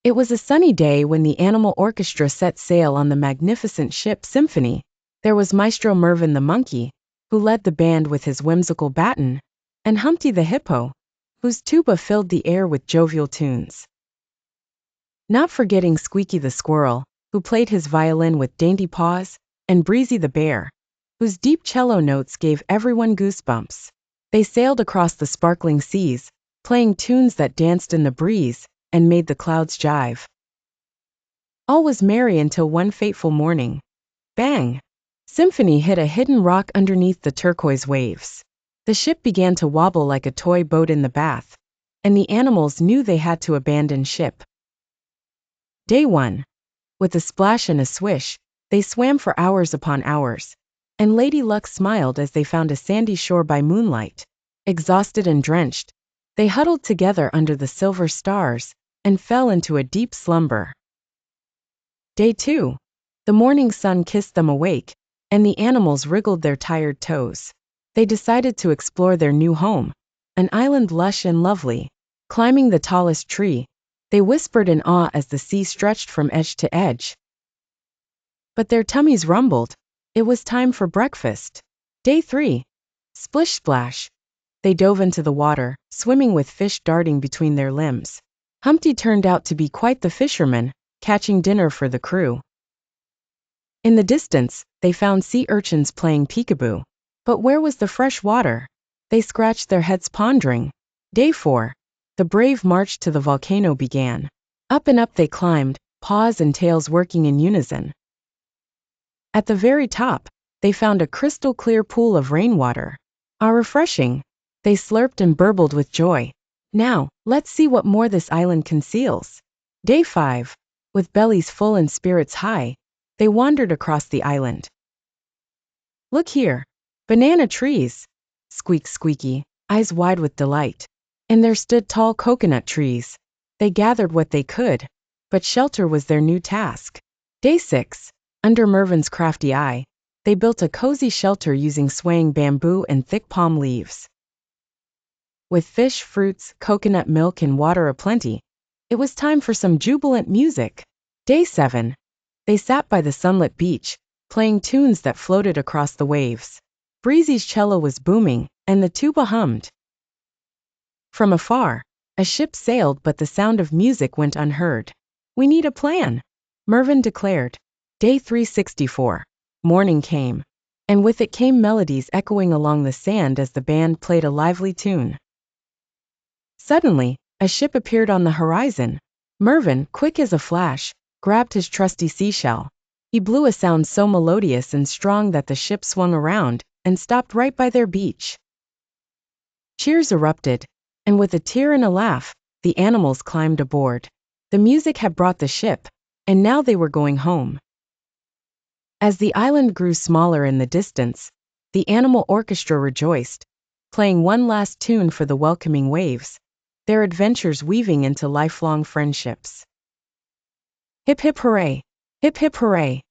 It was a sunny day when the Animal Orchestra set sail on the magnificent ship Symphony. There was Maestro Mervin the Monkey, who led the band with his whimsical baton, and Humpty the Hippo, whose tuba filled the air with jovial tunes. Not forgetting Squeaky the Squirrel, who played his violin with dainty paws, and Breezy the Bear, whose deep cello notes gave everyone goosebumps. They sailed across the sparkling seas, playing tunes that danced in the breeze and made the clouds jive. All was merry until one fateful morning. Bang! Symphony hit a hidden rock underneath the turquoise waves. The ship began to wobble like a toy boat in the bath, and the animals knew they had to abandon ship. Day 1. With a splash and a swish, they swam for hours upon hours, and Lady Luck smiled as they found a sandy shore by moonlight. Exhausted and drenched, they huddled together under the silver stars and fell into a deep slumber. Day 2. The morning sun kissed them awake, and the animals wriggled their tired toes. They decided to explore their new home, an island lush and lovely. Climbing the tallest tree, they whispered in awe as the sea stretched from edge to edge. But their tummies rumbled. It was time for breakfast. Day 3. Splish splash. They dove into the water, swimming with fish darting between their limbs. Humpty turned out to be quite the fisherman, catching dinner for the crew. In the distance, they found sea urchins playing peekaboo. But where was the fresh water? They scratched their heads pondering. Day 4. The brave march to the volcano began. Up and up they climbed, paws and tails working in unison. At the very top, they found a crystal-clear pool of rainwater. How refreshing! They slurped and burbled with joy. Now, let's see what more this island conceals. Day 5. With bellies full and spirits high, they wandered across the island. Look here! Banana trees! Squeaked Squeaky, eyes wide with delight. And there stood tall coconut trees. They gathered what they could, but shelter was their new task. Day 6. Under Mervin's crafty eye, they built a cozy shelter using swaying bamboo and thick palm leaves. With fish, fruits, coconut milk, and water aplenty, it was time for some jubilant music. Day 7. They sat by the sunlit beach, playing tunes that floated across the waves. Breezy's cello was booming, and the tuba hummed. From afar, a ship sailed, but the sound of music went unheard. We need a plan, Mervin declared. Day 364. Morning came, and with it came melodies echoing along the sand as the band played a lively tune. Suddenly, a ship appeared on the horizon. Mervin, quick as a flash, grabbed his trusty seashell. He blew a sound so melodious and strong that the ship swung around and stopped right by their beach. Cheers erupted, and with a tear and a laugh, the animals climbed aboard. The music had brought the ship, and now they were going home. As the island grew smaller in the distance, the Animal Orchestra rejoiced, playing one last tune for the welcoming waves, their adventures weaving into lifelong friendships. Hip hip hooray! Hip hip hooray!